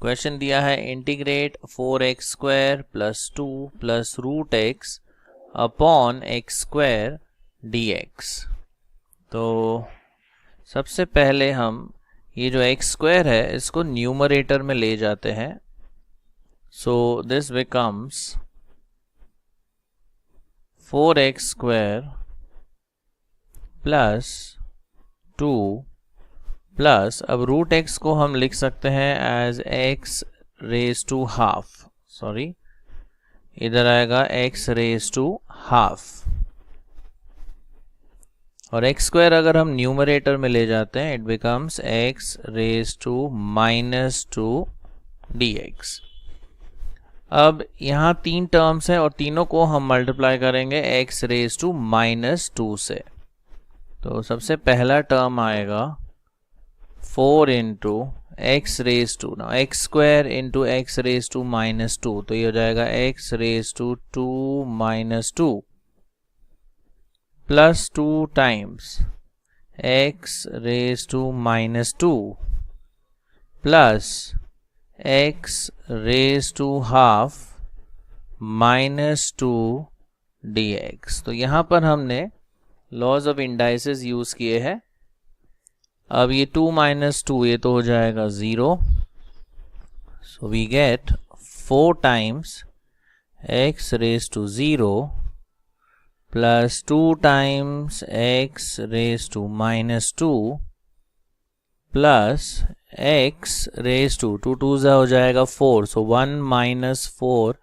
Question दिया है integrate 4x² + 2 + √x upon x² dx। तो सबसे पहले हम ये जो x² है इसको न्यूमरेटर में ले जाते हैं। So this becomes 4x² + 2 plus, अब √x को हम लिख सकते हैं एज x⁻², सॉरी इधर आएगा x⁻², और x² अगर हम न्यूमरेटर में ले जाते हैं इट बिकम्स x⁻² dx। अब यहाँ 3 टर्म्स है और तीनों को हम मल्टीप्लाई करेंगे x⁻² से। तो सबसे पहला टर्म आएगा 4 into x⁻², ना x² into x⁻², तो ये हो जाएगा x⁻² -2 plus 2 times x⁻² plus x⁻² -2 dx। तो यहाँ पर हमने लॉज ऑफ इंडाइसेस यूज किए हैं। अब ये 2 - 2 ये तो हो जाएगा 0। So we get 4 times x⁻² plus 2 times x⁻² plus x⁻², 2 2s हो जाएगा 4। सो 1 - 4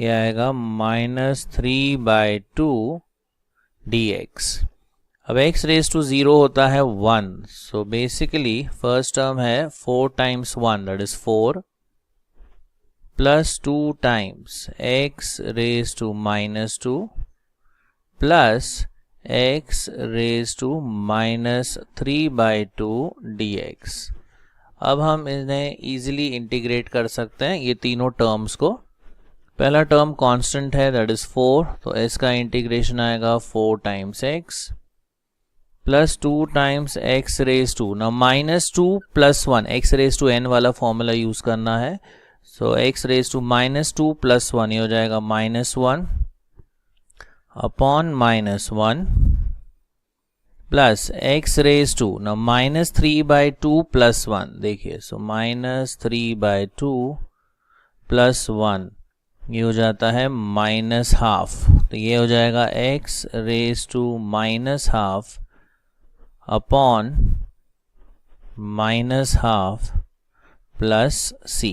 ये आएगा -3/2 dx। अब x⁻0 होता है 1, सो बेसिकली फर्स्ट टर्म है 4 times 1 that is 4 plus 2 times x⁻² plus x⁻³ dx। अब हम इन्हें इजीली इंटीग्रेट कर सकते हैं ये तीनों टर्म्स को। पहला टर्म कांस्टेंट है दैट इज 4, तो इसका इंटीग्रेशन आएगा 4 times x plus 2 times x⁻², ना -2 + 1, x⁻n वाला फॉर्मूला यूज करना है। सो x⁻² + 1 ये हो जाएगा -1 अपॉन -1 प्लस x⁻², ना -3/2 + 1, देखिए सो -3/2 + 1 ये हो जाता है -½ तो ये हो जाएगा x⁻² अपॉन -½ प्लस c।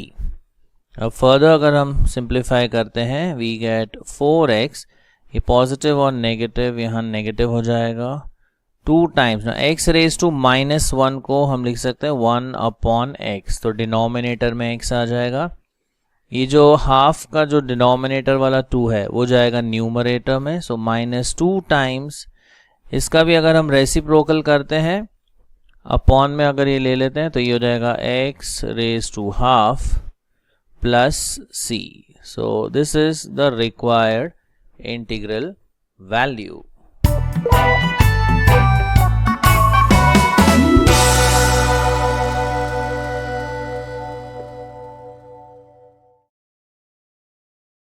अब फर्दर अगर हम सिंप्लीफाई करते हैं वी गेट 4x, ये पॉजिटिव और नेगेटिव यहाँ नेगेटिव हो जाएगा 2 टाइम्स, ना x⁻⁻1 को हम लिख सकते हैं 1 अपॉन x, तो डिनोमिनेटर में x आ जाएगा। ये जो हाफ का जो डिनोमिनेटर वाला 2 है वो जाएगा न्यूमरेटर में, सो -2 टाइम्स, इसका भी अगर हम रेसिप्रोकल करते हैं अपॉन में अगर ये ले लेते हैं तो ये हो जाएगा x⁻½ plus c। So this is the required integral value.